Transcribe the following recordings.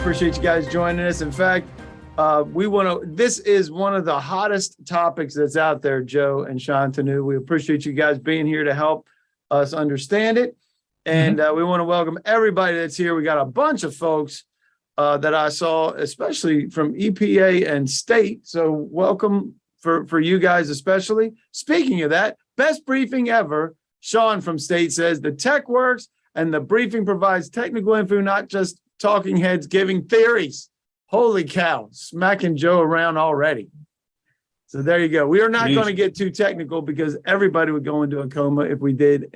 appreciate you guys joining us. In fact, this is one of the hottest topics that's out there, Joe and Shantanu. We appreciate you guys being here to help us understand it. And we want to welcome everybody that's here. We got a bunch of folks that I saw, especially from EPA and state. So welcome for you guys, especially. Speaking of that, best briefing ever. Sean from state says the tech works and the briefing provides technical info, not just talking heads giving theories. Holy cow, smacking Joe around already. So there you go. We are not going to get too technical because everybody would go into a coma if we did.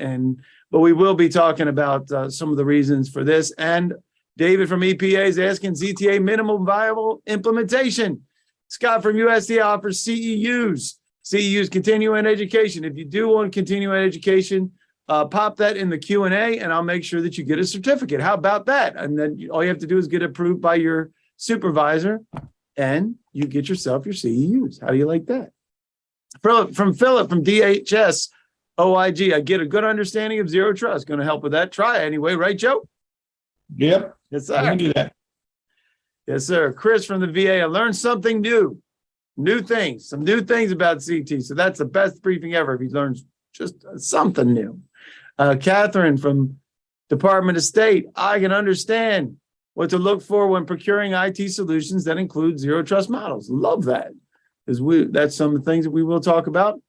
But we will be talking about some of the reasons for this. And David from EPA is asking ZTA minimum viable implementation. Scott from USDA offers CEUs. CEUs, continuing education. If you do want continuing education, pop that in the Q&A and I'll make sure that you get a certificate. How about that? And then all you have to do is get approved by your supervisor and you get yourself your CEUs. How do you like that? From Philip from DHS OIG, I get a good understanding of zero trust. Going to help with that. Try it anyway, right, Joe? Yep. Yes, sir. I can do that. Yes, sir. Chris from the VA, I learned something new. Some new things about CT. So that's the best briefing ever if he learns just something new. Catherine from Department of State, I can understand what to look for when procuring IT solutions that include zero trust models. Love that. Because that's some of the things that we will talk about.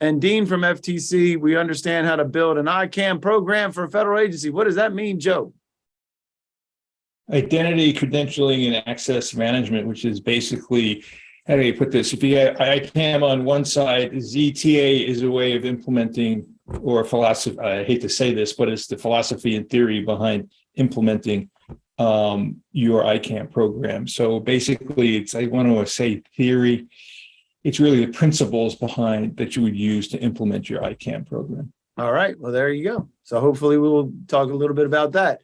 And Dean from FTC, we understand how to build an ICAM program for a federal agency. What does that mean, Joe? Identity, credentialing, and access management, which is basically, how do you put this? If you have ICAM on one side, ZTA is a way of implementing, or philosophy, I hate to say this, but it's the philosophy and theory behind implementing your ICAM program. So basically, I want to say theory. It's really the principles behind that you would use to implement your ICAM program. All right. Well, there you go. So hopefully we will talk a little bit about that.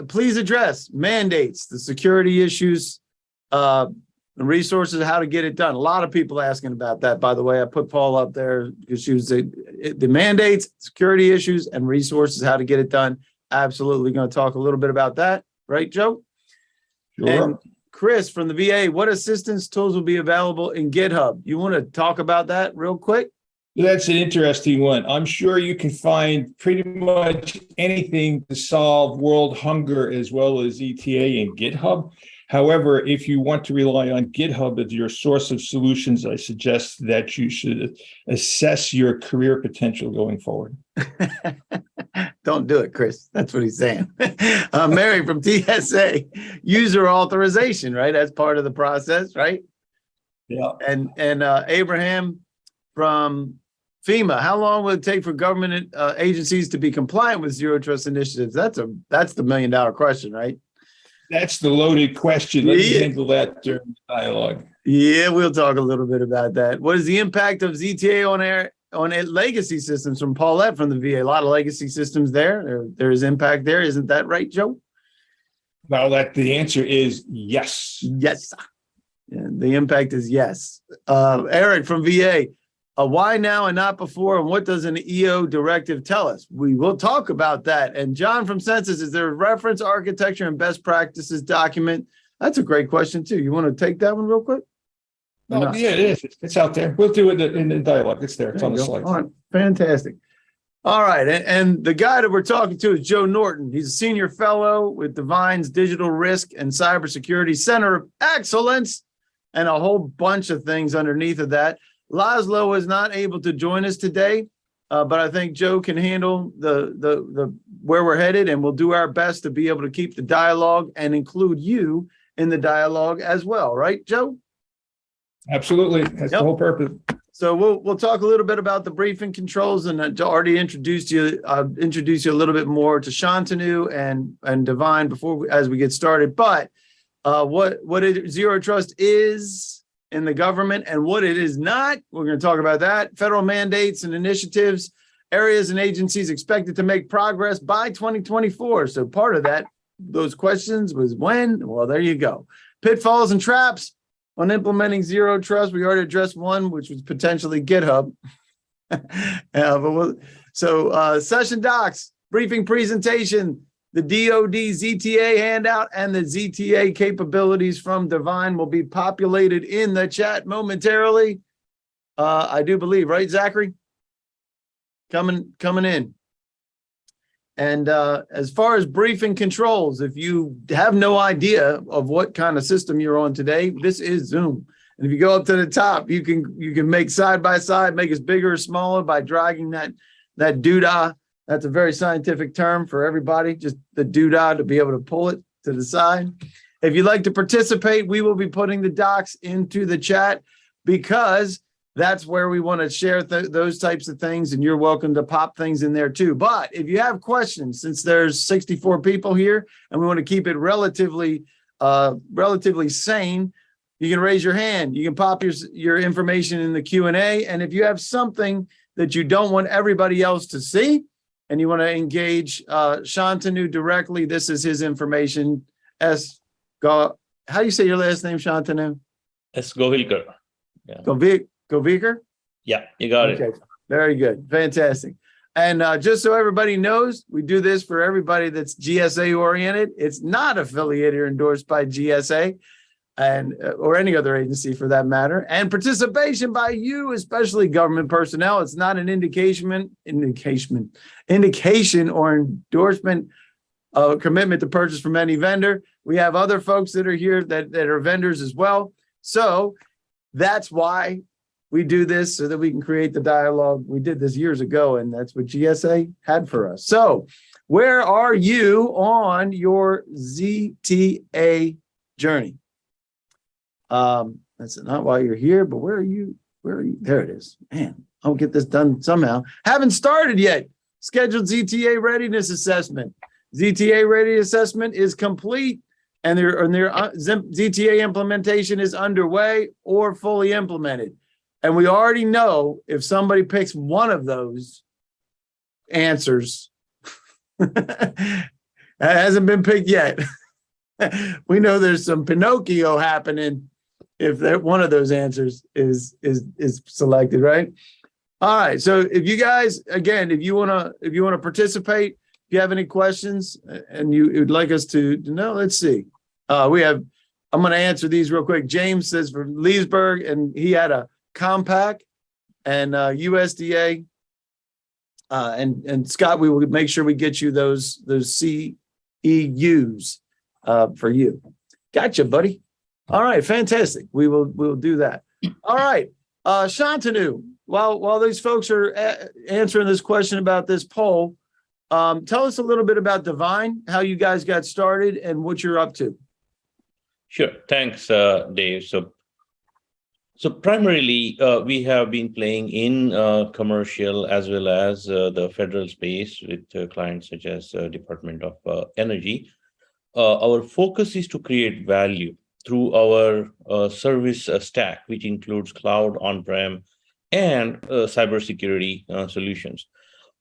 Please address mandates, the security issues, the resources, how to get it done. A lot of people asking about that, by the way. I put Paul up there because she was the mandates, security issues, and resources, how to get it done. Absolutely going to talk a little bit about that. Right, Joe? Sure. And Chris from the VA, what assistance tools will be available in GitHub? You want to talk about that real quick? That's an interesting one. I'm sure you can find pretty much anything to solve world hunger as well as ETA in GitHub. However, if you want to rely on GitHub as your source of solutions, I suggest that you should assess your career potential going forward. Don't do it, Chris. That's what he's saying. Mary from TSA, user authorization, right? That's part of the process, right? Yeah. And Abraham from FEMA, how long will it take for government agencies to be compliant with zero trust initiatives? That's the $1 million question, right? That's the loaded question. Let me handle that during the dialogue. Yeah, we'll talk a little bit about that. What is the impact of ZTA on legacy systems? From Paulette from the VA? A lot of legacy systems there. There is impact there. Isn't that right, Joe? Well, the answer is yes. Yes. Yeah, the impact is yes. Eric from VA. Why now and not before? And what does an EO directive tell us? We will talk about that. And John from Census, is there a reference architecture and best practices document? That's a great question too. You want to take that one real quick? Oh, yeah, it is. It's out there. We'll do it in the dialogue. It's there. It's on the slide. All right. Fantastic. All right. And the guy that we're talking to is Joe Norton. He's a senior fellow with Divine's Digital Risk and Cybersecurity Center of Excellence and a whole bunch of things underneath of that. Laszlo is not able to join us today, but I think Joe can handle the where we're headed, and we'll do our best to be able to keep the dialogue and include you in the dialogue as well. Right, Joe? Absolutely. That's the whole purpose. So we'll talk a little bit about the briefing controls, and I already introduced you. I'll introduce you a little bit more to Shantanu and Divine as we get started. But what zero trust is in the government and what it is not. We're going to talk about that. Federal mandates and initiatives, areas and agencies expected to make progress by 2024. So part of that, those questions was when? Well, there you go. Pitfalls and traps on implementing zero trust. We already addressed one, which was potentially GitHub. Session docs, briefing presentation, the DoD ZTA handout and the ZTA capabilities from Divine will be populated in the chat momentarily. I do believe, right, Zachary? Coming in. And as far as briefing controls, if you have no idea of what kind of system you're on today, this is Zoom. And if you go up to the top, you can make side by side, make it bigger or smaller by dragging that doodah. That's a very scientific term for everybody, just the doodah to be able to pull it to the side. If you'd like to participate, we will be putting the docs into the chat because that's where we want to share those types of things, and you're welcome to pop things in there too. But if you have questions, since there's 64 people here and we want to keep it relatively sane, you can raise your hand. You can pop your information in the Q&A. And if you have something that you don't want everybody else to see and you want to engage Shantanu directly, this is his information. How do you say your last name, Shantanu? S. Govilkar. Yeah. Govikar? Yeah, you got it. Very good. Fantastic. And just so everybody knows, we do this for everybody that's GSA oriented. It's not affiliated or endorsed by GSA and or any other agency for that matter. And participation by you, especially government personnel, it's not an indication or endorsement of commitment to purchase from any vendor. We have other folks that are here that are vendors as well. So that's why we do this, so that we can create the dialogue. We did this years ago, and that's what GSA had for us. So where are you on your ZTA journey? That's not why you're here, but where are you? There it is. Man, I'll get this done somehow. Haven't started yet. Scheduled ZTA readiness assessment. ZTA readiness assessment is complete, and their ZTA implementation is underway or fully implemented. And we already know if somebody picks one of those answers, that hasn't been picked yet. We know there's some Pinocchio happening if that one of those answers is selected, right? All right. So if you guys, again, if you wanna participate, if you have any questions and you'd like us to know, let's see. I'm gonna answer these real quick. James says from Leesburg, and he had a compact and USDA and Scott, we will make sure we get you those CEUs for you. Gotcha, buddy. All right, fantastic. We'll do that. All right, Shantanu, while these folks are answering this question about this poll, tell us a little bit about Divine, how you guys got started and what you're up to. Sure. Thanks, Dave. So primarily, we have been playing in commercial as well as the federal space with clients such as Department of Energy. Our focus is to create value through our service stack, which includes cloud, on-prem, and cybersecurity solutions.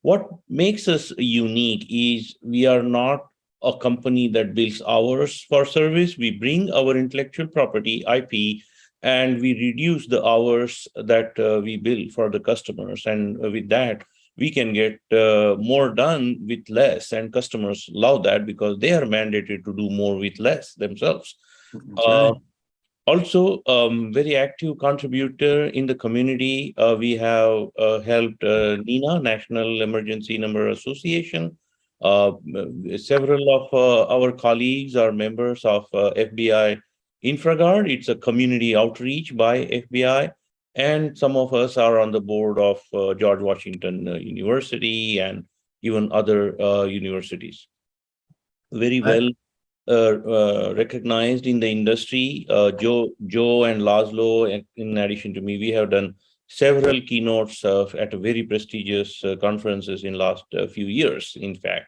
What makes us unique is we are not a company that builds hours for service. We bring our intellectual property, IP, and we reduce the hours that we bill for the customers. And with that, we can get more done with less. And customers love that because they are mandated to do more with less themselves. Right. Also, very active contributor in the community. We have helped NENA, National Emergency Number Association. Several of our colleagues are members of FBI InfraGuard. It's a community outreach by FBI, and some of us are on the board of George Washington University and even other universities. Very well recognized in the industry. Joe and Laszlo, in addition to me, we have done several keynotes at very prestigious conferences in last few years, in fact.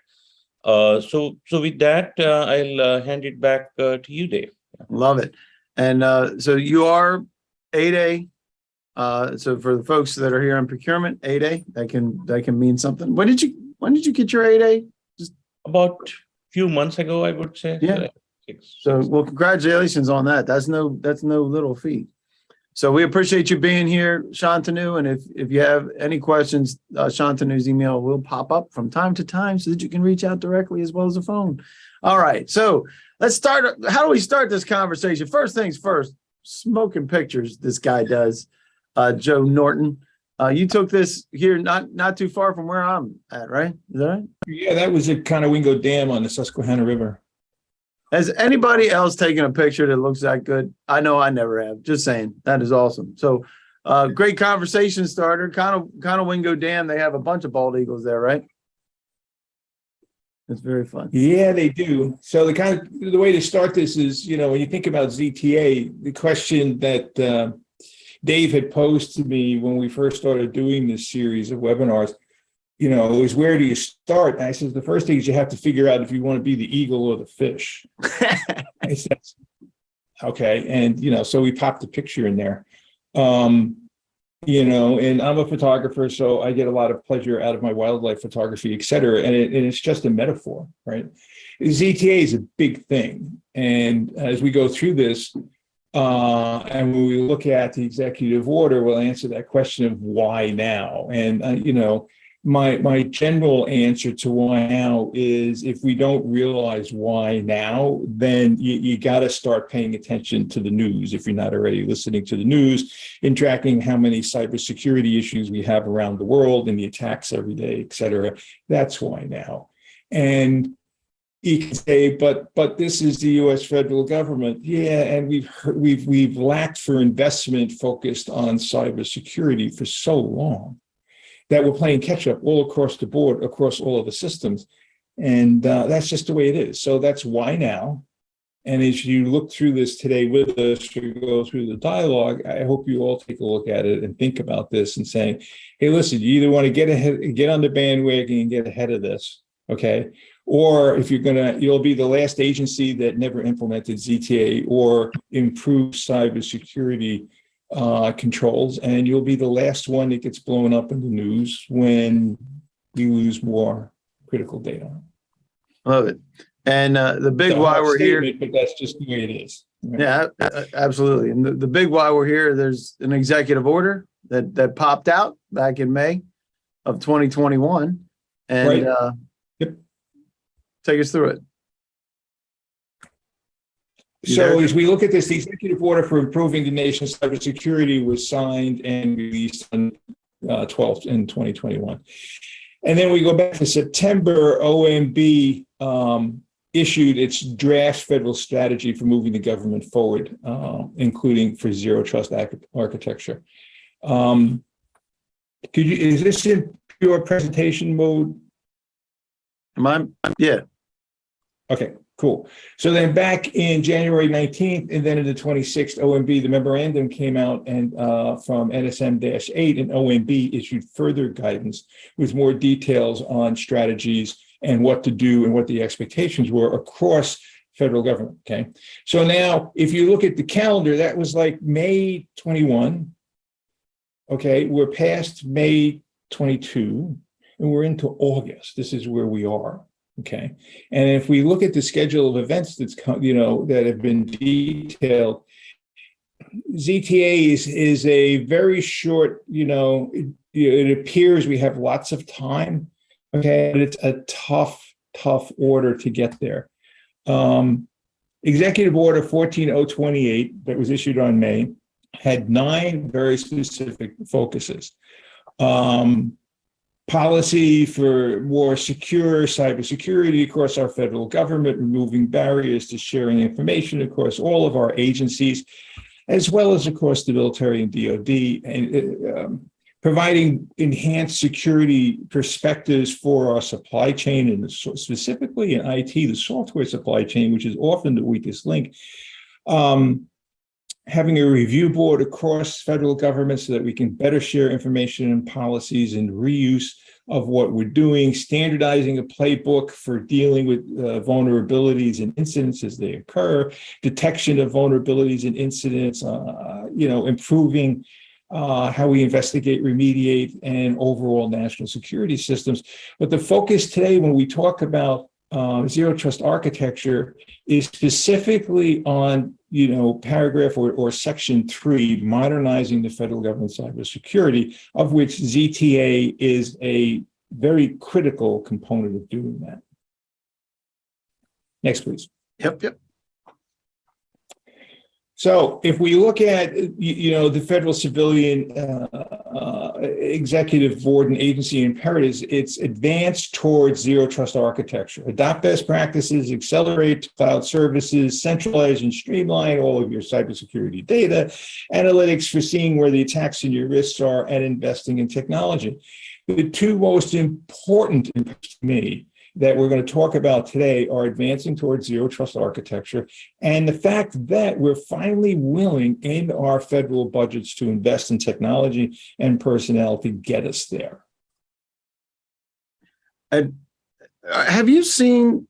So with that, I'll hand it back to you, Dave. Love it. And so you are 8A. So for the folks that are here on procurement, 8A, that can mean something. When did you get your 8A? Just about a few months ago, I would say. Yeah. So well, congratulations on that. That's no little feat. So we appreciate you being here, Shantanu. And if you have any questions, Shantanu's email will pop up from time to time so that you can reach out directly as well as the phone. All right. So let's start. How do we start this conversation? First things first, smoking pictures this guy does, Joe Norton. You took this here not too far from where I'm at, right? Is that right? Yeah, that was at Conowingo Dam on the Susquehanna River. Has anybody else taken a picture that looks that good? I know I never have. Just saying. That is awesome. So great conversation starter. Conowingo Dam, they have a bunch of bald eagles there, right? It's very fun. Yeah, they do. So the way to start this is, when you think about ZTA, the question that Dave had posed to me when we first started doing this series of webinars, is where do you start? And I said, the first thing is you have to figure out if you want to be the eagle or the fish. I said, okay. And, so we popped the picture in there. And I'm a photographer, so I get a lot of pleasure out of my wildlife photography, et cetera. And it's just a metaphor, right? ZTA is a big thing. And as we go through this, and when we look at the executive order, we'll answer that question of why now. And, my general answer to why now is if we don't realize why now, then you got to start paying attention to the news if you're not already listening to the news and tracking how many cybersecurity issues we have around the world and the attacks every day, et cetera. That's why now. And you can say, but this is the U.S. federal government. Yeah, and we've lacked for investment focused on cybersecurity for so long that we're playing catch up all across the board, across all of the systems. And that's just the way it is. So that's why now. And as you look through this today with us, or go through the dialogue, I hope you all take a look at it and think about this and saying, hey, listen, you either want to get on the bandwagon and get ahead of this, okay? Or if you'll be the last agency that never implemented ZTA or improved cybersecurity controls, and you'll be the last one that gets blown up in the news when we lose more critical data. Love it. And the big why we're here, but that's just the way it is. Right? Yeah, absolutely. And the big why we're here, there's an executive order that popped out back in May of 2021, and right. Yep. Take us through it. So as we look at this, the executive order for improving the nation's cybersecurity was signed and released on 12th in 2021. And then we go back to September, OMB issued its draft federal strategy for moving the government forward, including for zero trust architecture. Is this in pure presentation mode? Yeah. Okay. Cool. So then back in January 19th and then in the 26th, OMB, the memorandum came out and from NSM-8, and OMB issued further guidance with more details on strategies and what to do and what the expectations were across federal government. Okay. So now if you look at the calendar, that was like May 21. Okay. We're past May 22 and we're into August. This is where we are. Okay. And if we look at the schedule of events that have been detailed, ZTA is a very short, it appears we have lots of time. Okay. But it's a tough order to get there. Executive Order 14028 that was issued on May had 9 very specific focuses. Policy for more secure cybersecurity across our federal government, removing barriers to sharing information across all of our agencies, as well as across the military and DoD, and providing enhanced security perspectives for our supply chain, and specifically in IT, the software supply chain, which is often the weakest link. Having a review board across federal government so that we can better share information and policies and reuse of what we're doing, standardizing a playbook for dealing with vulnerabilities and incidents as they occur, detection of vulnerabilities and incidents, improving how we investigate, remediate, and overall national security systems. But the focus today, when we talk about zero trust architecture is specifically on, paragraph or section 3, modernizing the federal government cybersecurity, of which ZTA is a very critical component of doing that. Next, please. Yep. So if we look at, the federal civilian executive board and agency imperatives, it's advance towards zero trust architecture, adopt best practices, accelerate cloud services, centralize and streamline all of your cybersecurity data, analytics for seeing where the attacks and your risks are, and investing in technology. The two most important to me that we're going to talk about today are advancing towards zero trust architecture and the fact that we're finally willing in our federal budgets to invest in technology and personnel to get us there. And have you seen,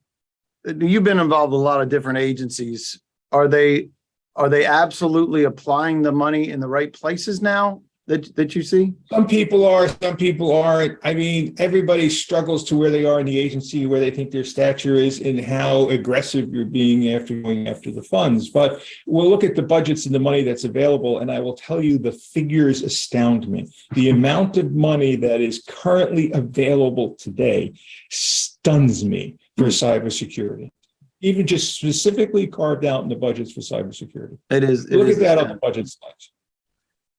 you've been involved with a lot of different agencies. Are they absolutely applying the money in the right places now that you see? Some people are, some people aren't. I mean, everybody struggles to where they are in the agency, where they think their stature is, and how aggressive you're being going after the funds. But we'll look at the budgets and the money that's available, and I will tell you the figures astound me. The amount of money that is currently available today stuns me for cybersecurity. Even just specifically carved out in the budgets for cybersecurity. Look at that on the budget slides.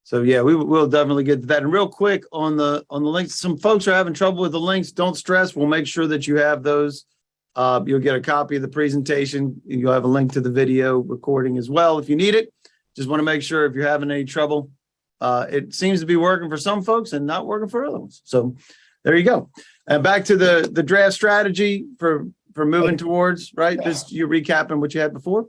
So yeah, we'll definitely get to that. And real quick on the links, some folks are having trouble with the links. Don't stress. We'll make sure that you have those. You'll get a copy of the presentation. You'll have a link to the video recording as well if you need it. Just want to make sure if you're having any trouble. It seems to be working for some folks and not working for other ones. So there you go. And back to the draft strategy for moving towards, right? This, you're recapping what you had before.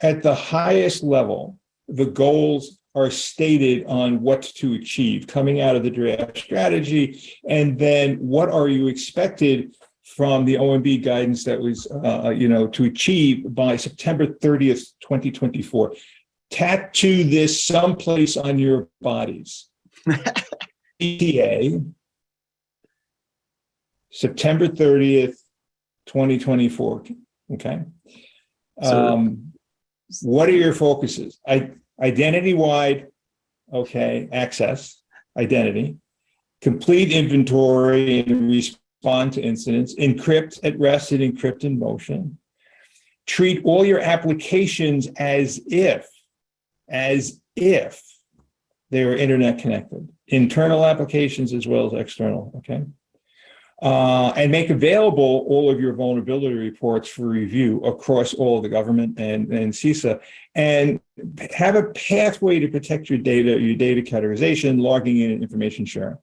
At the highest level, the goals are stated on what to achieve coming out of the draft strategy. And then what are you expected from the OMB guidance that was, to achieve by September 30th, 2024. Tattoo this someplace on your bodies. ETA, September 30th, 2024. Okay. What are your focuses? Identity-wide, access, identity, complete inventory and respond to incidents, encrypt at rest and encrypt in motion, treat all your applications as if they were internet connected, internal applications as well as external, and make available all of your vulnerability reports for review across all of the government and CISA, and have a pathway to protect your data categorization, logging in, and information sharing,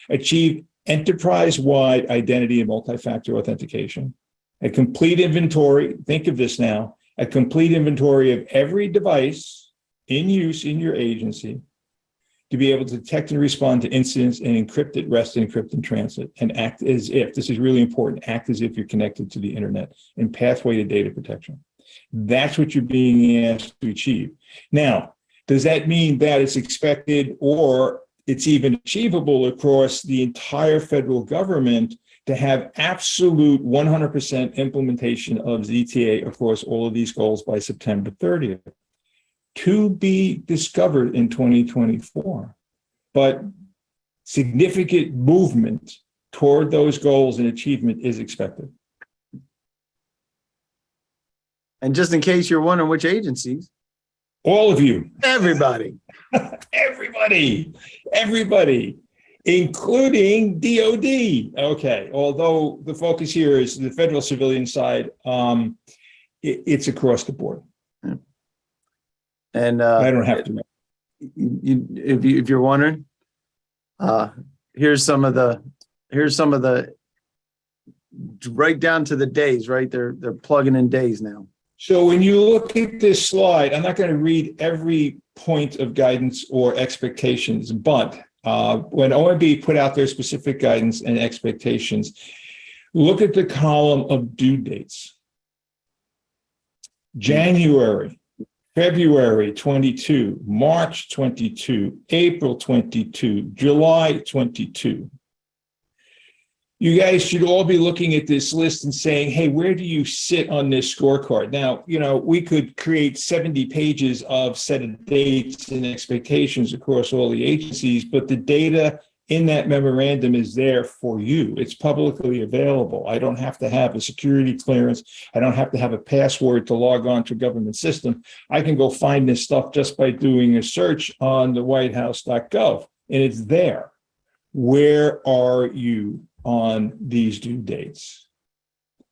Achieve enterprise-wide identity and multi-factor authentication, a complete inventory, think of this now, a complete inventory of every device in use in your agency, to be able to detect and respond to incidents and encrypt at rest and encrypt in transit, and act as if, this is really important, act as if you're connected to the internet, and pathway to data protection. That's what you're being asked to achieve. Now, does that mean that it's expected or it's even achievable across the entire federal government to have absolute 100% implementation of ZTA across all of these goals by September 30th? To be discovered in 2024, but significant movement toward those goals and achievement is expected. And just in case you're wondering which agencies, all of you, everybody, everybody, including DOD. Okay, although the focus here is the federal civilian side, it's across the board. And I don't have to. If you're wondering, here's some of the right down to the days, right? They're plugging in days now. So when you look at this slide, I'm not going to read every point of guidance or expectations, but when OMB put out their specific guidance and expectations, look at the column of due dates. January, February 22, March 22, April 22, July 22. you guys should all be looking at this list and saying, hey, where do you sit on this scorecard? Now, we could create 70 pages of set of dates and expectations across all the agencies, but the data in that memorandum is there for you. It's publicly available. I don't have to have a security clearance. I don't have to have a password to log on to a government system. I can go find this stuff just by doing a search on the whitehouse.gov, and it's there. Where are you on these due dates?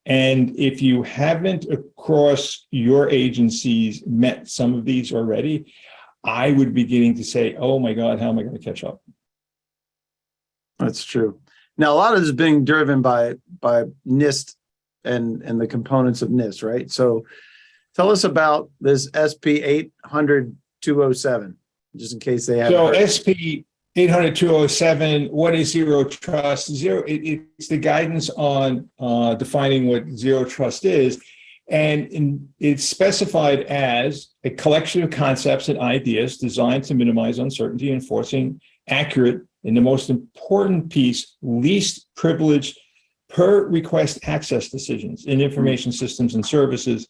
And if you haven't across your agencies met some of these already, I would be beginning to say, oh my God, how am I going to catch up? That's true. Now, a lot of this is being driven by NIST and the components of NIST, right? So tell us about this SP 800-207, just in case they haven't heard. SP 800-207, what is zero trust? It's the guidance on defining what zero trust is. And it's specified as a collection of concepts and ideas designed to minimize uncertainty, enforcing accurate, and the most important piece, least privilege per request access decisions in information systems and services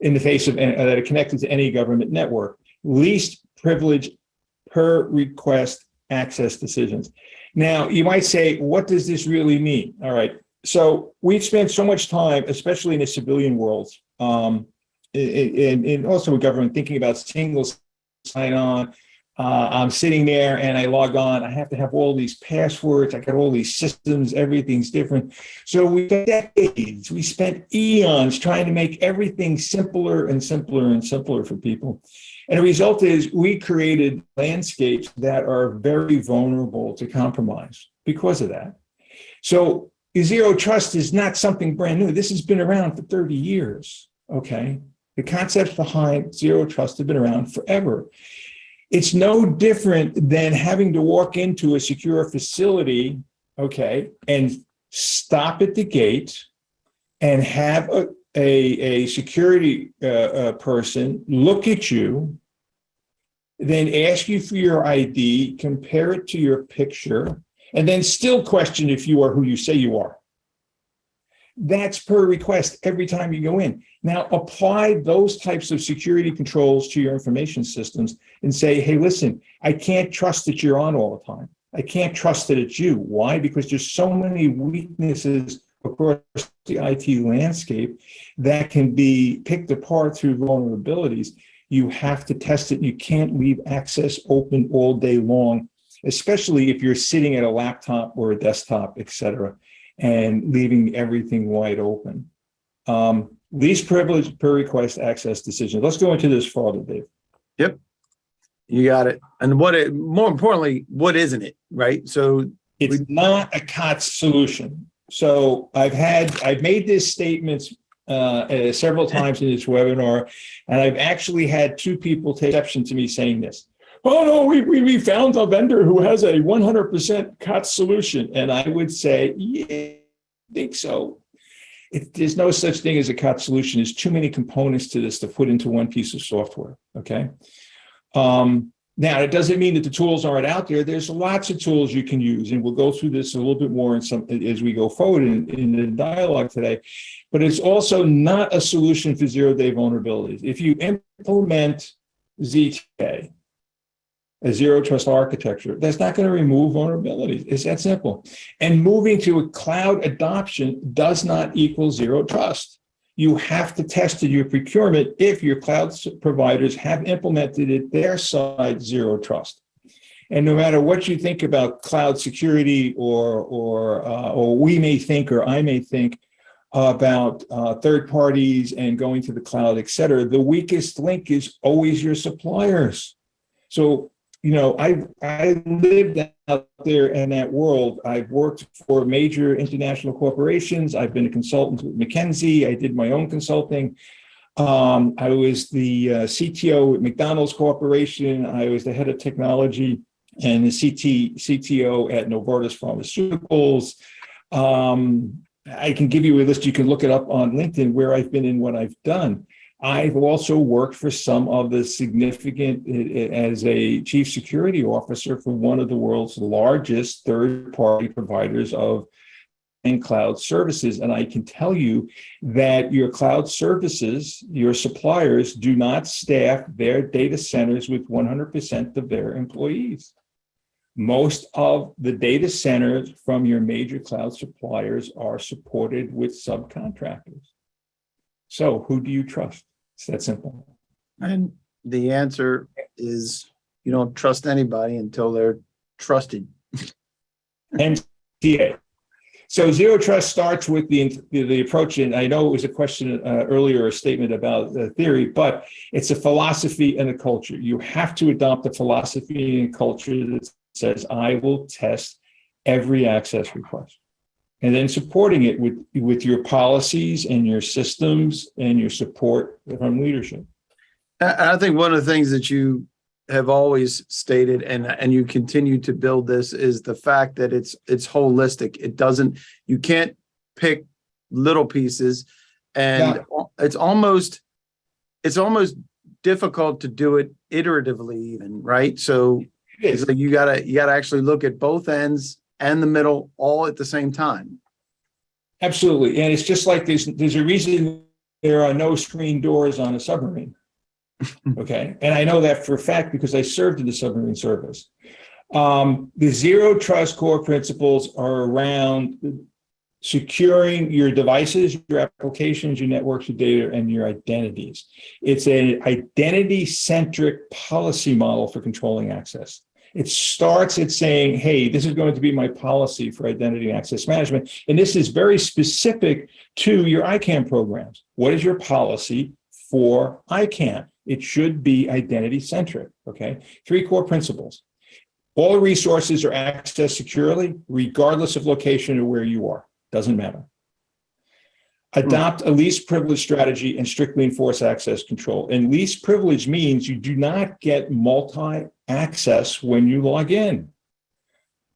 in the face of that are connected to any government network. Least privilege per request access decisions. Now, you might say, what does this really mean? All right. So we've spent so much time, especially in the civilian world, and also with government, thinking about single sign-on. I'm sitting there and I log on. I have to have all these passwords. I got all these systems. Everything's different. So we spent decades, we spent eons trying to make everything simpler and simpler and simpler for people. And the result is we created landscapes that are very vulnerable to compromise because of that. So zero trust is not something brand new. This has been around for 30 years, okay? The concepts behind zero trust have been around forever. It's no different than having to walk into a secure facility, okay, and stop at the gate and have a security person look at you, then ask you for your ID, compare it to your picture, and then still question if you are who you say you are. That's per request every time you go in. Now, apply those types of security controls to your information systems and say, hey, listen, I can't trust that you're on all the time. I can't trust that it's you. Why? Because there's so many weaknesses across the IT landscape that can be picked apart through vulnerabilities. You have to test it. You can't leave access open all day long, especially if you're sitting at a laptop or a desktop, et cetera, and leaving everything wide open. Least privilege per request access decision. Let's go into this further, Dave. Yep. You got it. And more importantly, what isn't it, right? So it's not a COTS solution. So I've made this statement several times in this webinar, and I've actually had two people take exception to me saying this. Oh no, we found a vendor who has a 100% COTS solution. And I would say, yeah, I think so. There's no such thing as a COTS solution. There's too many components to this to put into one piece of software, okay? Now, it doesn't mean that the tools aren't out there. There's lots of tools you can use, and we'll go through this a little bit more as we go forward in the dialogue today. But it's also not a solution for zero-day vulnerabilities. If you implement ZTA, a zero trust architecture, that's not going to remove vulnerabilities. It's that simple. And moving to a cloud adoption does not equal zero trust. You have to test your procurement if your cloud providers have implemented it their side zero trust. And no matter what you think about cloud security or we may think or I may think about third parties and going to the cloud, et cetera, the weakest link is always your suppliers. So I lived out there in that world. I've worked for major international corporations. I've been a consultant with McKinsey. I did my own consulting. I was the CTO at McDonald's Corporation. I was the head of technology and the CTO at Novartis Pharmaceuticals. I can give you a list. You can look it up on LinkedIn where I've been and what I've done. I've also worked for some of the significant, as a chief security officer for one of the world's largest third-party providers of cloud services. And I can tell you that your cloud services, your suppliers do not staff their data centers with 100% of their employees. Most of the data centers from your major cloud suppliers are supported with subcontractors. So who do you trust? It's that simple. And the answer is you don't trust anybody until they're trusted. And TA. So zero trust starts with the approach, and I know it was a question earlier, a statement about theory, but it's a philosophy and a culture. You have to adopt a philosophy and culture that says, I will test every access request. And then supporting it with your policies and your systems and your support from leadership. I think one of the things that you have always stated, and you continue to build this, is the fact that it's holistic. It doesn't, you can't pick little pieces, and it's almost difficult to do it iteratively even, right? So it's like you gotta actually look at both ends and the middle all at the same time. Absolutely. And it's just like there's a reason there are no screen doors on a submarine. Okay. And I know that for a fact because I served in the submarine service. The zero trust core principles are around securing your devices, your applications, your networks, your data, and your identities. It's an identity-centric policy model for controlling access. It starts at saying, hey, this is going to be my policy for identity and access management. And this is very specific to your ICANN programs. What is your policy for ICANN? It should be identity-centric, okay? 3 core principles. All resources are accessed securely, regardless of location or where you are. Doesn't matter. Adopt a least privilege strategy and strictly enforce access control. And least privilege means you do not get multi-access when you log in.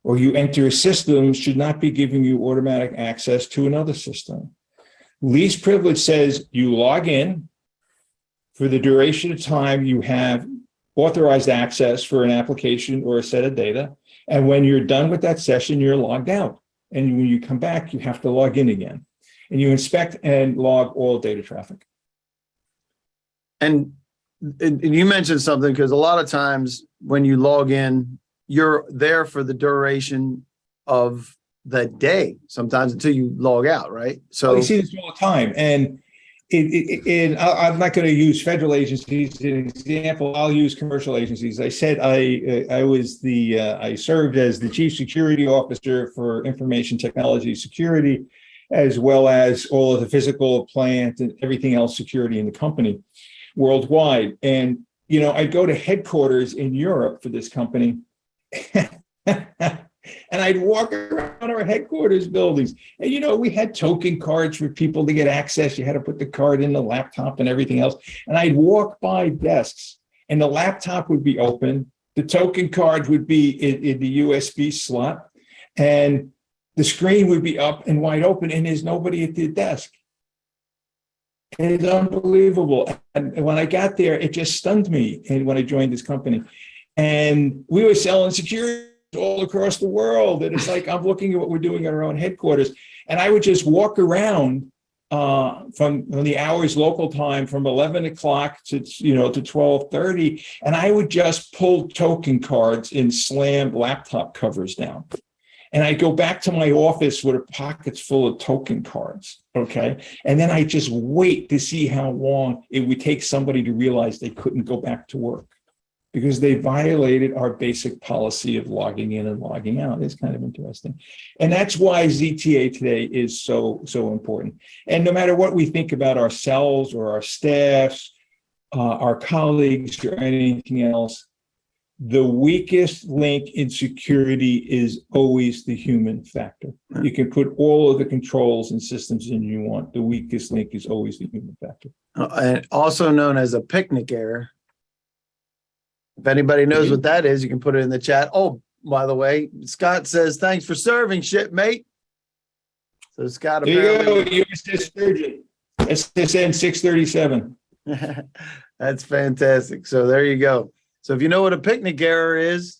Or you enter a system should not be giving you automatic access to another system. Least privilege says you log in for the duration of time you have authorized access for an application or a set of data. And when you're done with that session, you're logged out. And when you come back, you have to log in again. And you inspect and log all data traffic. And you mentioned something, because a lot of times when you log in, you're there for the duration of the day, sometimes until you log out, right? So you see this all the time. And I'm not going to use federal agencies as an example. I'll use commercial agencies. I said I served as the chief security officer for information technology security, as well as all of the physical plant and everything else security in the company worldwide. And, I'd go to headquarters in Europe for this company. And I'd walk around our headquarters buildings. And, we had token cards for people to get access. You had to put the card in the laptop and everything else. And I'd walk by desks and the laptop would be open. The token card would be in the USB slot. And the screen would be up and wide open, and there's nobody at the desk. And it's unbelievable. And when I got there, it just stunned me. And when I joined this company, and we were selling security all across the world. And it's like, I'm looking at what we're doing at our own headquarters. And I would just walk around from the hours local time from 11 o'clock to 12:30. And I would just pull token cards and slam laptop covers down. And I go back to my office with pockets full of token cards, okay? And then I just wait to see how long it would take somebody to realize they couldn't go back to work because they violated our basic policy of logging in and logging out. It's kind of interesting. And that's why ZTA today is so important. And no matter what we think about ourselves or our staffs, our colleagues or anything else, the weakest link in security is always the human factor. You can put all of the controls and systems in you want. The weakest link is always the human factor. And also known as a picnic error. If anybody knows what that is, you can put it in the chat. Oh, by the way, Scott says, thanks for serving, shipmate. So Scott, apparently. There you go, USS Sturgeon, SSN 637. That's fantastic. So there you go. So if you know what a picnic error is,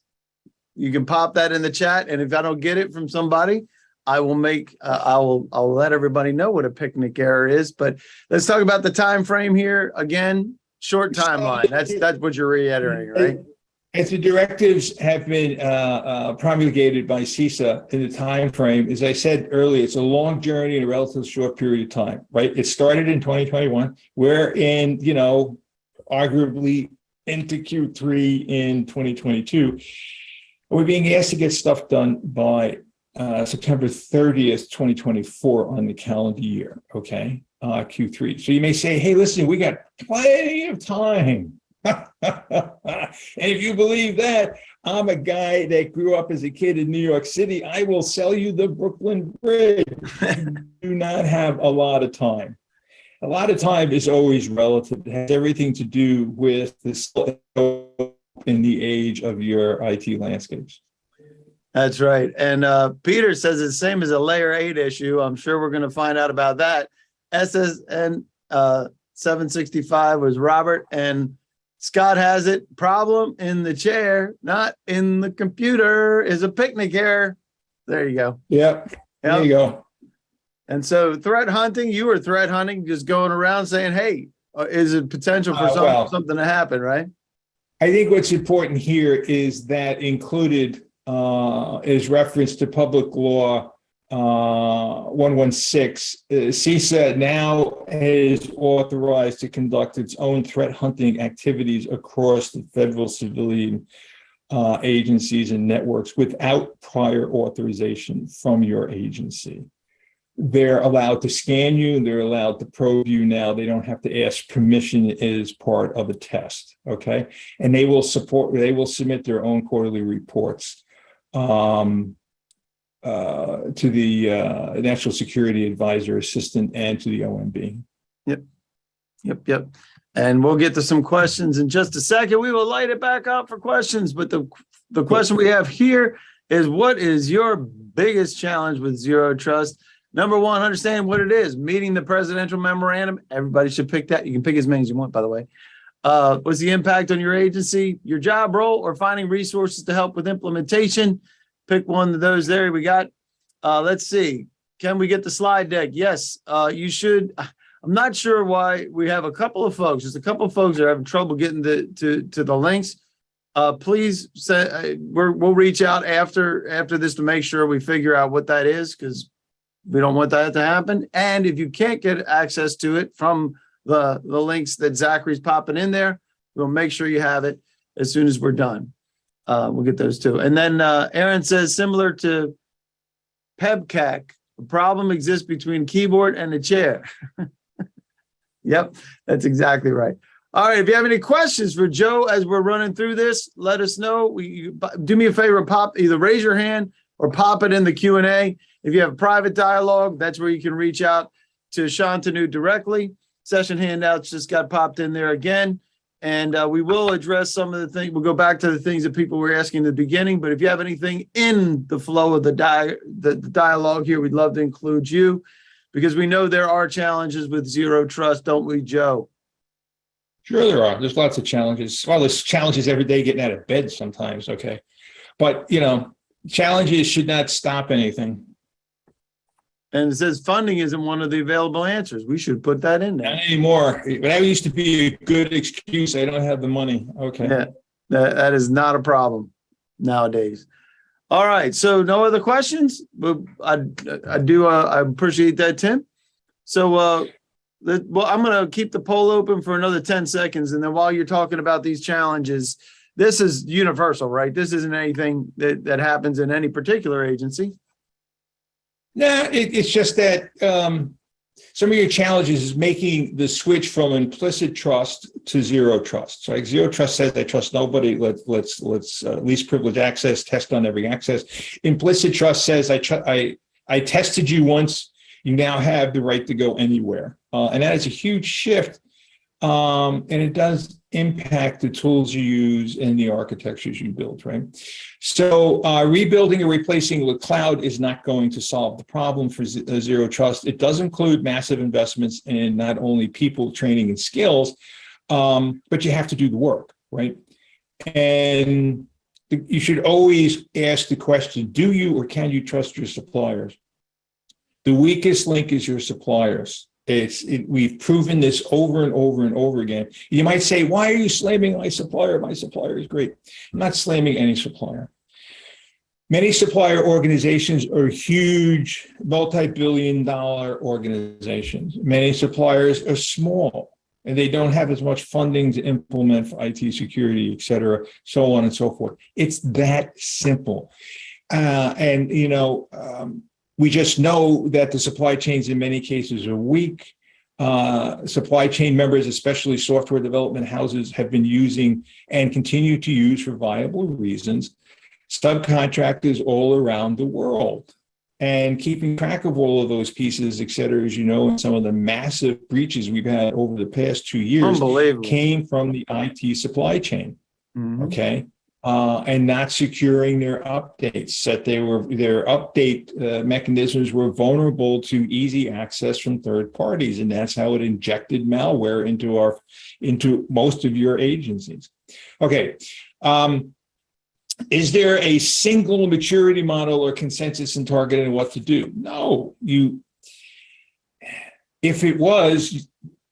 you can pop that in the chat. And if I don't get it from somebody, I'll let everybody know what a picnic error is, but let's talk about the time frame here. Again, short timeline. That's what you're reiterating, right? As the directives have been promulgated by CISA in the time frame, as I said earlier, it's a long journey in a relatively short period of time, right? It started in 2021. We're in, arguably into Q3 in 2022. We're being asked to get stuff done by September 30th, 2024 on the calendar year, okay? Q3. So you may say, hey, listen, we got plenty of time. And if you believe that, I'm a guy that grew up as a kid in New York City. I will sell you the Brooklyn Bridge. You do not have a lot of time. A lot of time is always relative. It has everything to do with the in the age of your IT landscapes. That's right. And Peter says it's the same as a layer 8 issue. I'm sure we're going to find out about that. SSN 765 was Robert, and Scott has it. Problem in the chair, not in the computer, is a picnic error. There you go. Yep. There you go. And so threat hunting, you were threat hunting, just going around saying, hey, is it potential for something to happen, right? I think what's important here is that included is reference to public law 116. CISA now is authorized to conduct its own threat hunting activities across the federal civilian agencies and networks without prior authorization from your agency. They're allowed to scan you, and they're allowed to probe you now. They don't have to ask permission as part of a test, okay? And they will submit their own quarterly reports to the National Security Advisor Assistant and to the OMB. Yep. And we'll get to some questions in just a second. We will light it back up for questions, but the question we have here is, what is your biggest challenge with Zero Trust? Number one, understand what it is. Meeting the presidential memorandum. Everybody should pick that. You can pick as many as you want, by the way. What's the impact on your agency, your job role, or finding resources to help with implementation? Pick one of those there. We got, let's see. Can we get the slide deck? Yes, you should. I'm not sure why we have a couple of folks. Just a couple of folks are having trouble getting to the links. Please say, we'll reach out after this to make sure we figure out what that is, because we don't want that to happen. And if you can't get access to it from the links that Zachary's popping in there, we'll make sure you have it as soon as we're done. We'll get those too. And then Aaron says, similar to PEBCAC, the problem exists between keyboard and the chair. Yep, that's exactly right. All right, if you have any questions for Joe as we're running through this, let us know. Do me a favor, either raise your hand or pop it in the Q&A. If you have a private dialogue, that's where you can reach out to Shantanu directly. Session handouts just got popped in there again. And we will address some of the things. We'll go back to the things that people were asking in the beginning. But if you have anything in the flow of the dialogue here, we'd love to include you, because we know there are challenges with Zero Trust, don't we, Joe? Sure there are. There's lots of challenges. Well, there's challenges every day getting out of bed sometimes, okay? But, challenges should not stop anything. And it says funding isn't one of the available answers. We should put that in there. Not anymore. That used to be a good excuse. I don't have the money. Okay. Yeah, that is not a problem nowadays. All right. So no other questions? I appreciate that, Tim. So I'm going to keep the poll open for another 10 seconds. And then while you're talking about these challenges, this is universal, right? This isn't anything that happens in any particular agency. No, it's just that some of your challenges is making the switch from implicit trust to zero trust. So like Zero Trust says, I trust nobody. Let's least privilege access, test on every access. Implicit trust says, I tested you once. You now have the right to go anywhere. And that is a huge shift. And it does impact the tools you use and the architectures you build, right? So rebuilding or replacing the cloud is not going to solve the problem for Zero Trust. It does include massive investments in not only people, training, and skills, but you have to do the work, right? And you should always ask the question, do you or can you trust your suppliers? The weakest link is your suppliers. We've proven this over and over and over again. You might say, why are you slamming my supplier? My supplier is great. I'm not slamming any supplier. Many supplier organizations are huge, multi-billion-dollar organizations. Many suppliers are small, and they don't have as much funding to implement for IT security, et cetera, so on and so forth. It's that simple. We just know that the supply chains in many cases are weak. Supply chain members, especially software development houses, have been using and continue to use for viable reasons subcontractors all around the world. And keeping track of all of those pieces, et cetera, as you know, and some of the massive breaches we've had over the past 2 years came from the IT supply chain. Mhm. Okay. And not securing their updates, that their update mechanisms were vulnerable to easy access from third parties, and that's how it injected malware into most of your agencies. Okay, is there a single maturity model or consensus in targeting what to do? No, if it was,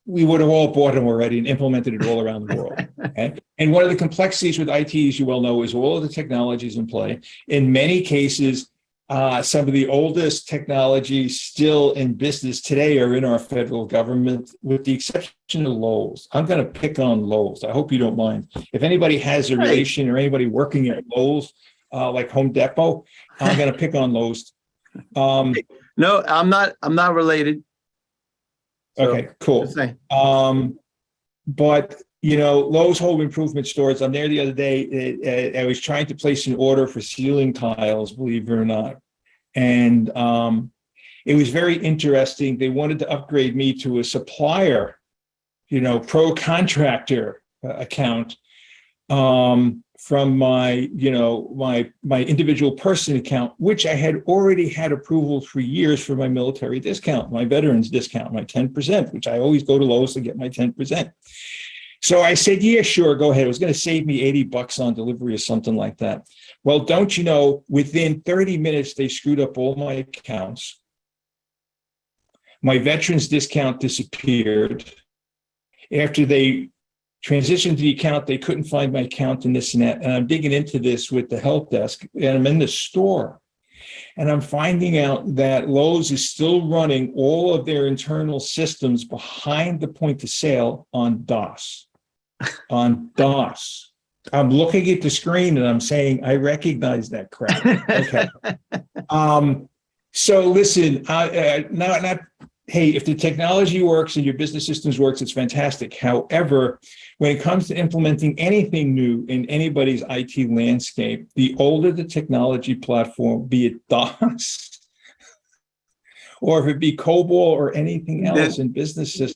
we would have all bought them already and implemented it all around the world. Okay? And one of the complexities with IT, as you well know, is all of the technologies in play. In many cases, some of the oldest technologies still in business today are in our federal government, with the exception of Lowe's. I'm going to pick on Lowe's. I hope you don't mind. If anybody has a relation or anybody working at Lowe's, like Home Depot, I'm going to pick on Lowe's. No, I'm not related. So, Okay, cool. But Lowe's Home Improvement Stores, I'm there the other day. I was trying to place an order for ceiling tiles, believe it or not. And it was very interesting. They wanted to upgrade me to a supplier, pro contractor account from my individual person account, which I had already had approval for years for my military discount, my veterans discount, my 10%, which I always go to Lowe's to get my 10%. So I said, yeah, sure, go ahead. It was going to save me $80 on delivery or something like that. Well, don't you know, within 30 minutes, they screwed up all my accounts. My veterans discount disappeared. After they transitioned to the account, they couldn't find my account and this and that. And I'm digging into this with the help desk, and I'm in the store. And I'm finding out that Lowe's is still running all of their internal systems behind the point of sale on DOS. On DOS. I'm looking at the screen and I'm saying, I recognize that crap. Okay. So listen, hey, if the technology works and your business systems works, it's fantastic. However, when it comes to implementing anything new in anybody's IT landscape, the older the technology platform, be it DOS, or if it be COBOL or anything else in business systems.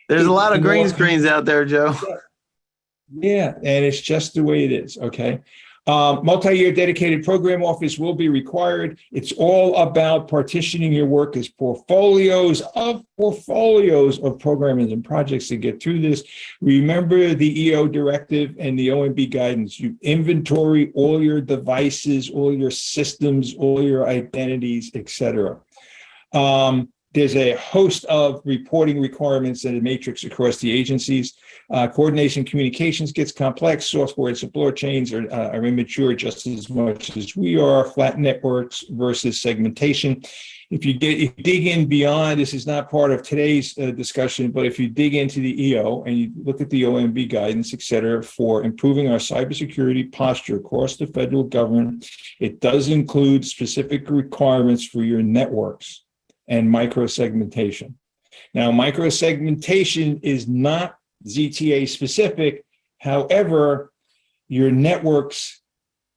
There's a lot of green screens out there, Joe. Yeah, and it's just the way it is, okay? Multi-year dedicated program office will be required. It's all about partitioning your work as portfolios of programs and projects to get through this. Remember the EO directive and the OMB guidance. You inventory all your devices, all your systems, all your identities, etc. There's a host of reporting requirements and a matrix across the agencies. Coordination communications gets complex. Software and supply chains are immature just as much as we are. Flat networks versus segmentation. If you dig in beyond, this is not part of today's discussion, but if you dig into the EO and you look at the OMB guidance, et cetera, for improving our cybersecurity posture across the federal government, it does include specific requirements for your networks and microsegmentation. Now, microsegmentation is not ZTA specific. However, your networks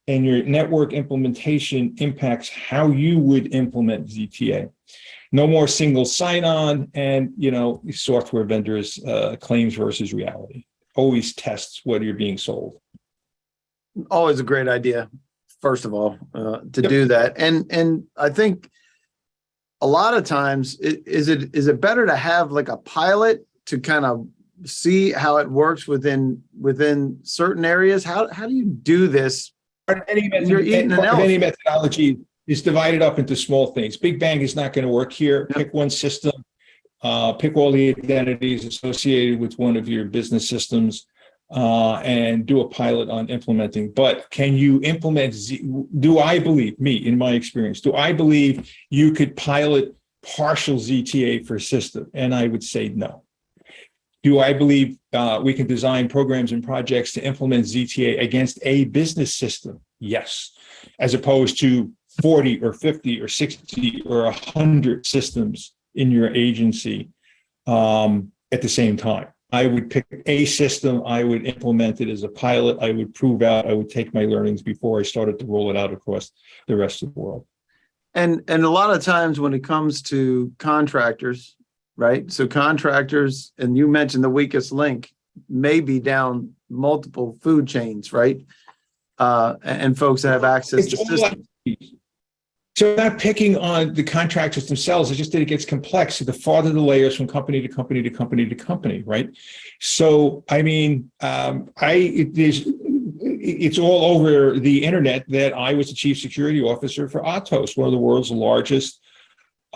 and your network implementation impacts how you would implement ZTA. No more single sign-on, and software vendors claims versus reality. Always tests whether you're being sold. Always a great idea, first of all, to do that. And I think a lot of times, is it better to have like a pilot to kind of see how it works within certain areas? How do you do this? Any methodology is divided up into small things. Big bang is not going to work here. Yep. Pick one system, pick all the identities associated with one of your business systems, and do a pilot on implementing. But can you implement do I believe, me, in my experience, do I believe you could pilot partial ZTA for a system? And I would say no. Do I believe we can design programs and projects to implement ZTA against a business system? Yes. As opposed to 40 or 50 or 60 or 100 systems in your agency at the same time. I would pick a system, I would implement it as a pilot, I would prove out, I would take my learnings before I started to roll it out across the rest of the world. And a lot of times when it comes to contractors, right? So contractors, and you mentioned the weakest link, may be down multiple food chains, right? And folks that have access to systems. So not picking on the contractors themselves, it's just that it gets complex. So the farther the layers from company to company to company to company, right? So, I mean, it's all over the internet that I was the chief security officer for Atos, one of the world's largest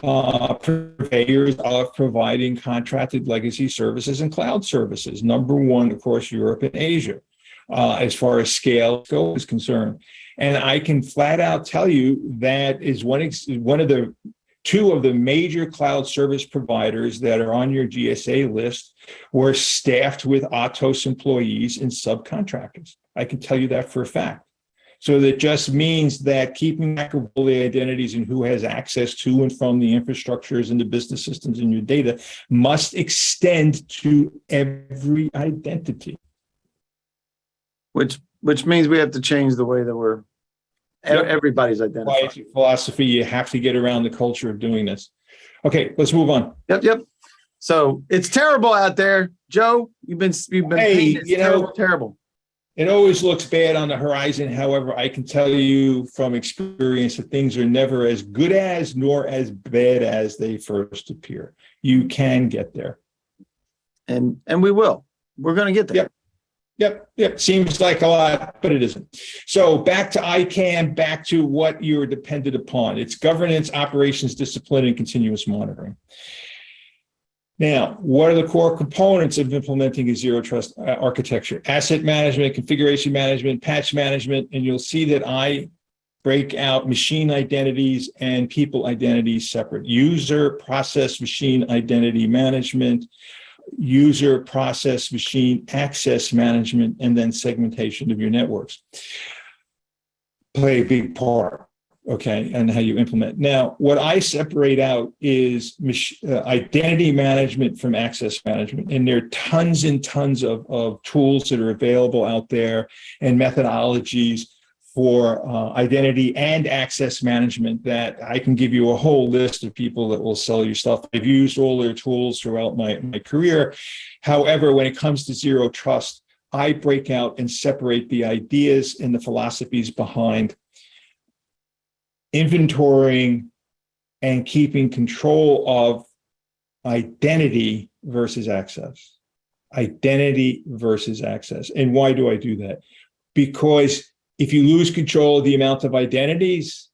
purveyors of providing contracted legacy services and cloud services. Number one, of course, Europe and Asia, as far as scale is concerned. And I can flat out tell you that is one of the two of the major cloud service providers that are on your GSA list were staffed with Atos employees and subcontractors. I can tell you that for a fact. So that just means that keeping track of all the identities and who has access to and from the infrastructures and the business systems in your data must extend to every identity. Which means we have to change the way that we're everybody's identified. Philosophy, you have to get around the culture of doing this. Okay, let's move on. Yep. So it's terrible out there, Joe. You've been hey, terrible. It always looks bad on the horizon. However, I can tell you from experience that things are never as good as nor as bad as they first appear. You can get there. And we will. We're going to get there. Yep. Seems like a lot, but it isn't. So back to ICANN, back to what you're dependent upon. It's governance, operations, discipline, and continuous monitoring. Now, what are the core components of implementing a zero trust architecture? Asset management, configuration management, patch management, and you'll see that I break out machine identities and people identities separate. User, process, machine identity management, user, process, machine access management, and then segmentation of your networks play a big part. Okay, and how you implement. Now, what I separate out is identity management from access management. And there are tons and tons of tools that are available out there and methodologies for identity and access management that I can give you a whole list of people that will sell you stuff. I've used all their tools throughout my career. However, when it comes to zero trust, I break out and separate the ideas and the philosophies behind inventorying and keeping control of identity versus access. Identity versus access. And why do I do that? Because if you lose control of the amount of identities,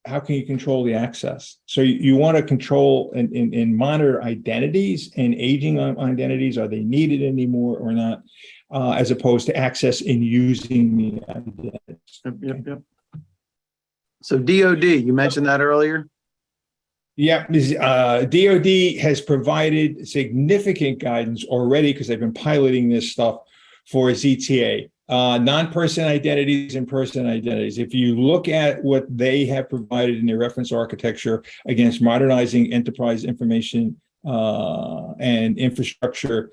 how can you control the access? So you want to control and monitor identities and aging on identities. Are they needed anymore or not? As opposed to access and using the identities. Yep. So DoD, you mentioned that earlier. Yeah, DoD has provided significant guidance already because they've been piloting this stuff for ZTA, non-person identities and person identities. If you look at what they have provided in their reference architecture against modernizing enterprise information and infrastructure,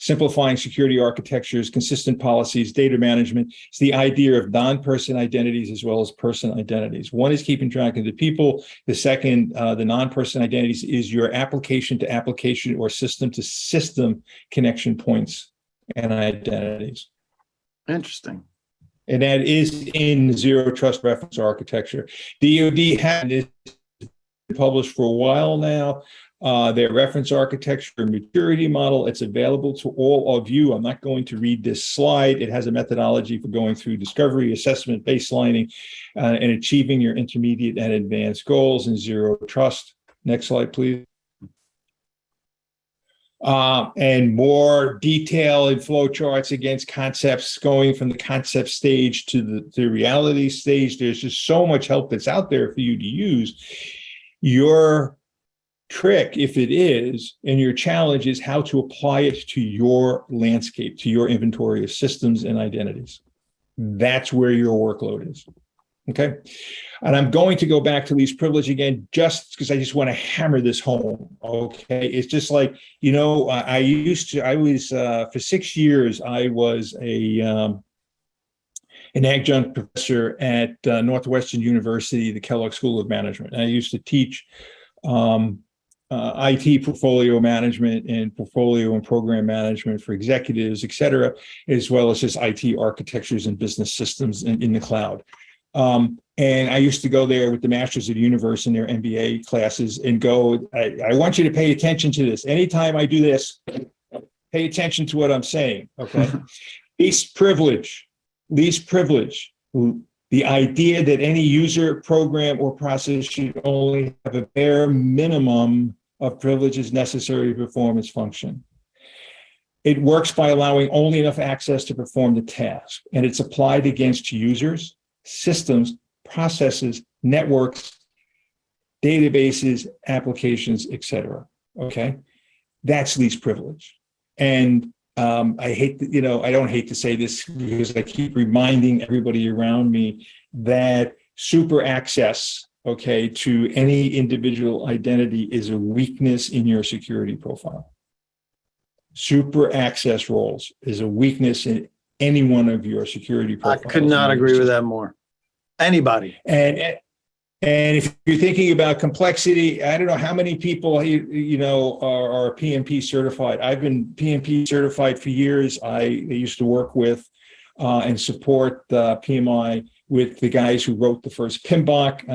simplifying security architectures, consistent policies, data management. It's the idea of non-person identities as well as person identities. One is keeping track of the people. The second, the non-person identities, is your application to application or system to system connection points and identities. Interesting. And that is in zero trust reference architecture. DoD has this published for a while now. Their reference architecture and maturity model, it's available to all of you. I'm not going to read this slide. It has a methodology for going through discovery, assessment, baselining, and achieving your intermediate and advanced goals in zero trust. Next slide, please. And more detail and flow charts against concepts going from the concept stage to the reality stage. There's just so much help that's out there for you to use. Your trick, if it is, and your challenge is how to apply it to your landscape, to your inventory of systems and identities. That's where your workload is. Okay. And I'm going to go back to least privilege again, just because I just want to hammer this home. Okay. It's just like, for 6 years, I was an adjunct professor at Northwestern University, the Kellogg School of Management. And I used to teach IT portfolio management and portfolio and program management for executives, et cetera, as well as just IT architectures and business systems in the cloud. And I used to go there with the Masters of the Universe in their MBA classes and go, I want you to pay attention to this. Anytime I do this, pay attention to what I'm saying, okay? Least privilege. The idea that any user, program, or process should only have a bare minimum of privileges necessary to perform its function. It works by allowing only enough access to perform the task, and it's applied against users, systems, processes, networks, databases, applications, etc. Okay, that's least privilege. And I don't hate to say this because I keep reminding everybody around me that super access, okay, to any individual identity is a weakness in your security profile. Super access roles is a weakness in any one of your security profiles. I could not agree with that more. Anybody. And if you're thinking about complexity, I don't know how many people are PMP certified. I've been PMP certified for years. I used to work with and support PMI with the guys who wrote the first PMBOK,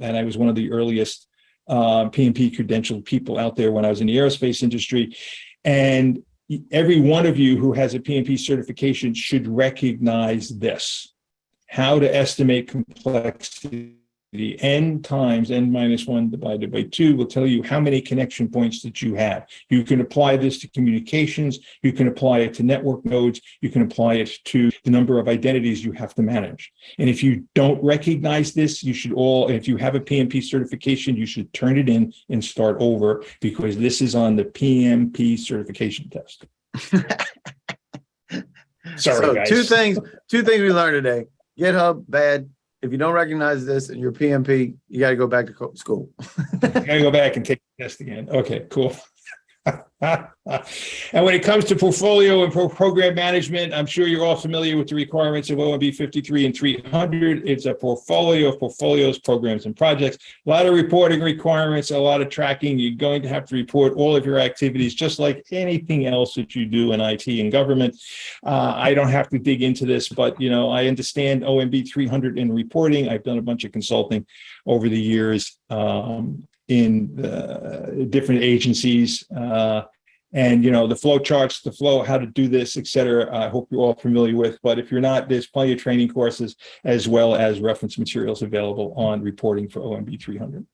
and I was one of the earliest PMP credentialed people out there when I was in the aerospace industry. And every one of you who has a PMP certification should recognize this: how to estimate complexity. The n times n-1 divided by 2 will tell you how many connection points that you have. You can apply this to communications. You can apply it to network nodes. You can apply it to the number of identities you have to manage. And if you don't recognize this, if you have a PMP certification, you should turn it in and start over, because this is on the PMP certification test. Sorry, guys. Two things we learned today. GitHub, bad. If you don't recognize this and you're PMP, you got to go back to school. You got to go back and take the test again. Okay, cool. And when it comes to portfolio and program management, I'm sure you're all familiar with the requirements of OMB 53 and 300. It's a portfolio of portfolios, programs, and projects. A lot of reporting requirements, a lot of tracking. You're going to have to report all of your activities, just like anything else that you do in IT and government. I don't have to dig into this, but I understand OMB 300 in reporting. I've done a bunch of consulting over the years in different agencies, and the flow charts, how to do this, et cetera. I hope you're all familiar with, but if you're not, there's plenty of training courses as well as reference materials available on reporting for OMB 300.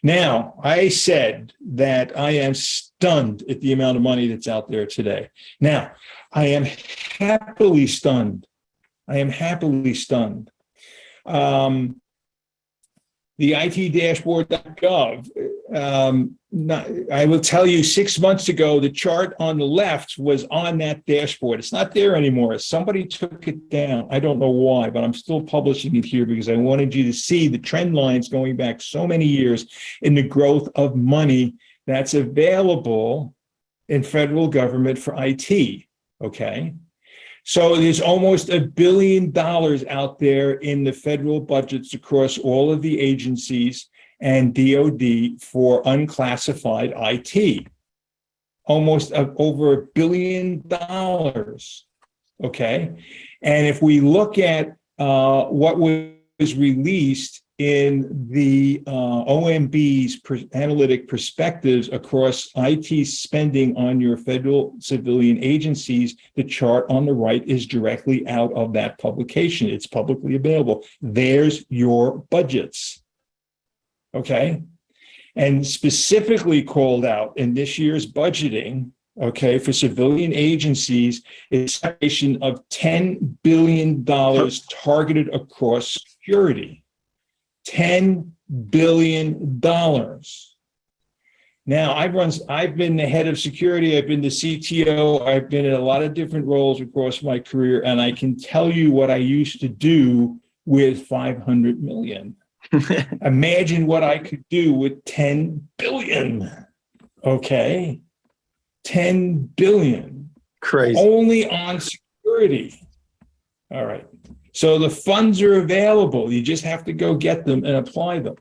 Now, I said that I am stunned at the amount of money that's out there today. Now, I am happily stunned. The itdashboard.gov, I will tell you, 6 months ago, the chart on the left was on that dashboard. It's not there anymore. Somebody took it down. I don't know why, but I'm still publishing it here because I wanted you to see the trend lines going back so many years in the growth of money that's available in federal government for IT, okay? So there's almost $1 billion out there in the federal budgets across all of the agencies and DoD for unclassified IT. Almost over $1 billion, okay? And if we look at what was released in the OMB's analytic perspectives across IT spending on your federal civilian agencies. The chart on the right is directly out of that publication. It's publicly available. There's your budgets. Okay. And specifically called out in this year's budgeting, okay, for civilian agencies, is a separation of $10 billion targeted across security. $10 billion. Now, I've been the head of security, I've been the CTO, I've been in a lot of different roles across my career, and I can tell you what I used to do with 500 million. Imagine what I could do with 10 billion. Okay. 10 billion. Crazy. Only on security. All right. So the funds are available. You just have to go get them and apply them.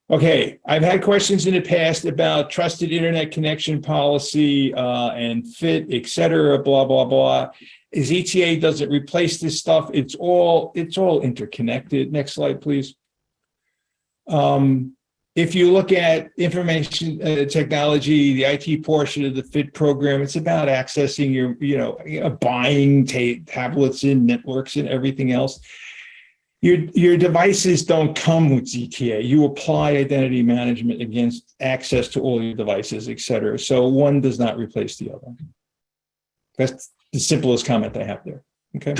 Okay, I've had questions in the past about trusted internet connection policy and FIT, et cetera, blah, blah, blah. Is ETA doesn't replace this stuff. It's all interconnected. Next slide, please. If you look at information technology, the IT portion of the FIT program, it's about accessing your, buying tablets and networks and everything else. Your devices don't come with ZTA. You apply identity management against access to all your devices, et cetera. So one does not replace the other. That's the simplest comment I have there. Okay.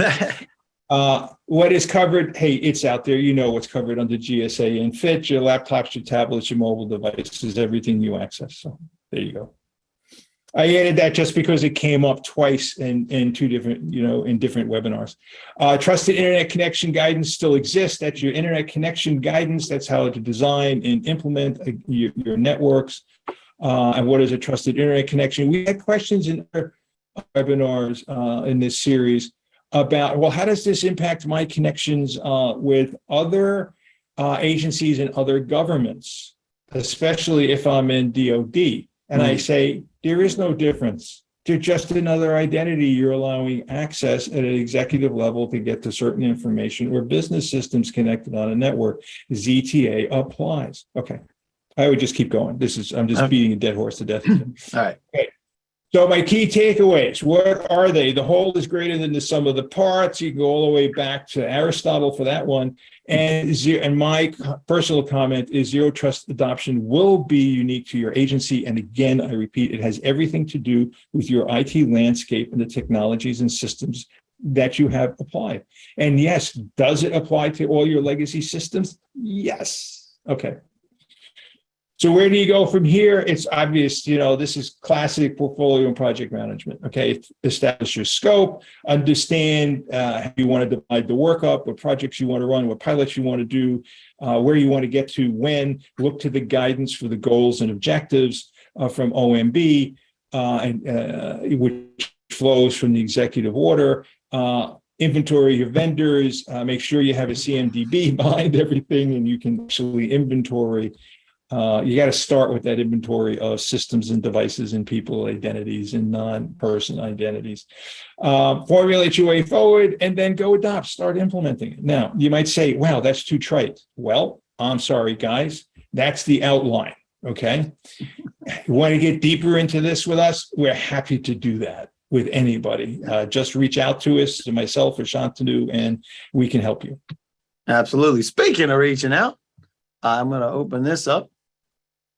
What is covered? Hey, it's out there. You know what's covered under GSA and FIT, your laptops, your tablets, your mobile devices, everything you access. So there you go. I added that just because it came up twice in two different, in different webinars. Trusted internet connection guidance still exists. That's your internet connection guidance. That's how to design and implement your networks. And what is a trusted internet connection? We had questions in our webinars in this series about, well, how does this impact my connections with other agencies and other governments, especially if I'm in DOD? And I say, there is no difference. They're just another identity. You're allowing access at an executive level to get to certain information or business systems connected on a network. ZTA applies. Okay. I would just keep going. I'm just beating a dead horse to death. All right. Okay. So my key takeaways, what are they? The whole is greater than the sum of the parts. You can go all the way back to Aristotle for that one. And my personal comment is zero trust adoption will be unique to your agency. And again, I repeat, it has everything to do with your IT landscape and the technologies and systems that you have applied. And yes, does it apply to all your legacy systems? Yes. Okay. So where do you go from here? It's obvious, this is classic portfolio and project management. Okay, establish your scope, understand how you want to divide the work up, what projects you want to run, what pilots you want to do, where you want to get to when, look to the guidance for the goals and objectives from OMB, which flows from the executive order. Inventory your vendors, make sure you have a CMDB behind everything and you can actually inventory. You got to start with that inventory of systems and devices and people identities and non-person identities. Formulate your way forward and then go adopt, start implementing it. Now, you might say, wow, that's too trite. Well, I'm sorry, guys. That's the outline, okay? You want to get deeper into this with us? We're happy to do that with anybody. Just reach out to us, to myself or Shantanu, and we can help you. Absolutely. Speaking of reaching out, I'm going to open this up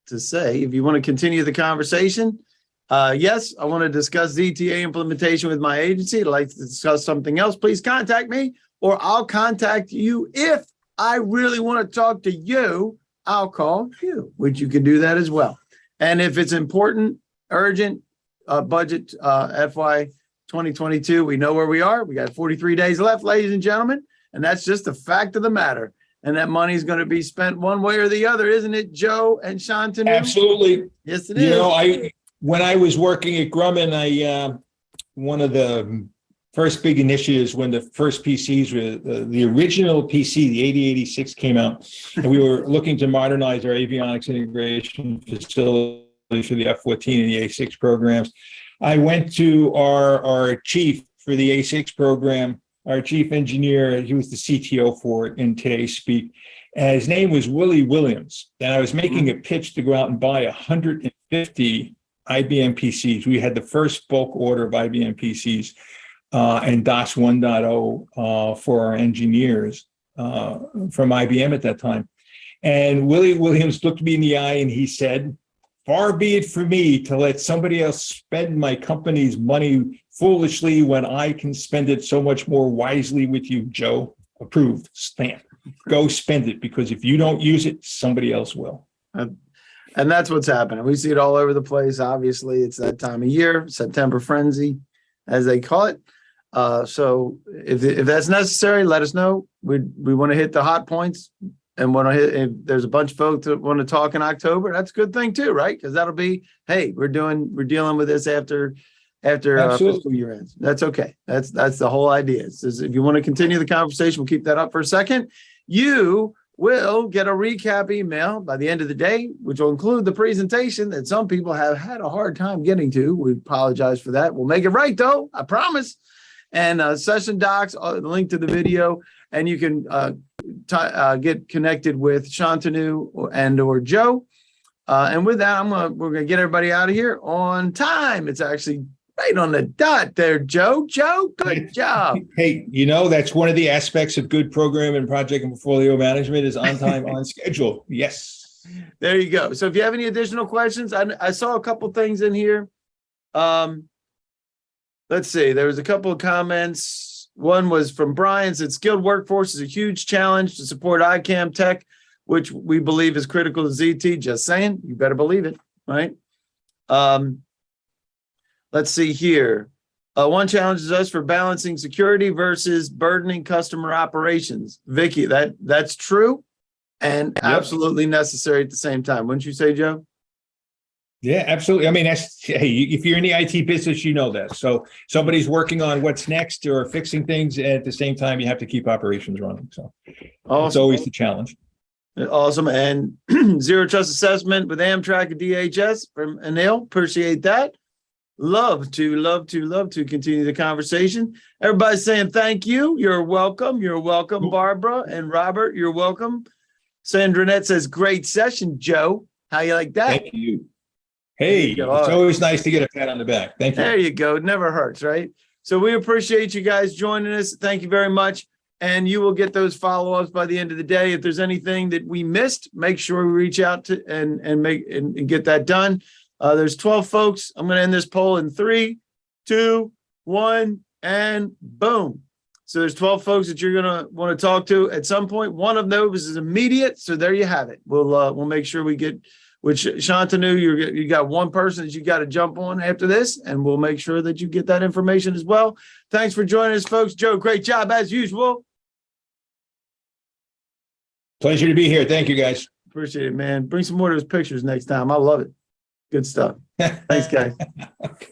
to say, if you want to continue the conversation, yes, I want to discuss ZTA implementation with my agency. I'd like to discuss something else. Please contact me, or I'll contact you. If I really want to talk to you, I'll call you, which you can do that as well. And if it's important, urgent, budget, FY 2022, we know where we are. We got 43 days left, ladies and gentlemen, and that's just the fact of the matter. And that money is going to be spent one way or the other, isn't it, Joe and Shantanu? Absolutely. Yes, it is. When I was working at Grumman, one of the first big initiatives when the first PCs were the original PC, the 8086 came out, and we were looking to modernize our avionics integration facility for the F-14 and the A6 programs. I went to our chief for the A6 program, our chief engineer. He was the CTO for it in today's speak. And his name was Willie Williams. And I was making a pitch to go out and buy 150 IBM PCs. We had the first bulk order of IBM PCs and DOS 1.0 for our engineers from IBM at that time. And Willie Williams looked me in the eye and he said, "Far be it for me to let somebody else spend my company's money foolishly when I can spend it so much more wisely with you, Joe." Approved, stamp. Go spend it, because if you don't use it, somebody else will. And that's what's happening. We see it all over the place. Obviously, it's that time of year, September frenzy, as they call it. So if that's necessary, let us know. We want to hit the hot points and want to hit. If there's a bunch of folks that want to talk in October, that's a good thing too, right? Because that'll be, hey, we're dealing with this after fiscal year ends. That's okay. That's the whole idea. It's just, if you want to continue the conversation, we'll keep that up for a second. You will get a recap email by the end of the day, which will include the presentation that some people have had a hard time getting to. We apologize for that. We'll make it right though, I promise. And session docs, the link to the video, and you can get connected with Shantanu and or Joe. And with that, we're gonna get everybody out of here on time. It's actually right on the dot there, Joe. Joe, good job. Hey, that's one of the aspects of good program and project and portfolio management is on time, on schedule. Yes. There you go. So if you have any additional questions, I saw a couple things in here. Let's see. There was a couple of comments. One was from Brian, said skilled workforce is a huge challenge to support ICAM tech, which we believe is critical to ZT. Just saying, you better believe it, right? Let's see here. One challenges us for balancing security versus burdening customer operations. Vicky, that's true and absolutely necessary at the same time. Wouldn't you say, Joe? Yeah, absolutely. I mean, if you're in the IT business, you know that. So somebody's working on what's next or fixing things, and at the same time, you have to keep operations running. So awesome. It's always the challenge. Awesome. And zero trust assessment with Amtrak and DHS from Anil. Appreciate that. Love to continue the conversation. Everybody's saying thank you. You're welcome. You're welcome, Barbara and Robert. You're welcome. Sandranette says, great session, Joe. How you like that? Thank you. Hey, it's always nice to get a pat on the back. Thank you. There you go. It never hurts, right? So we appreciate you guys joining us. Thank you very much. And you will get those follow-ups by the end of the day. If there's anything that we missed, make sure we reach out to and get that done. There's 12 folks. I'm going to end this poll in 3, 2, 1, and boom. So there's 12 folks that you're going to want to talk to at some point. One of those is immediate. So there you have it. We'll make sure we get, which Shantanu, you got one person that you got to jump on after this, and we'll make sure that you get that information as well. Thanks for joining us, folks. Joe, great job as usual. Pleasure to be here. Thank you, guys. Appreciate it, man. Bring some more of those pictures next time. I love it. Good stuff. Thanks, guys. Okay.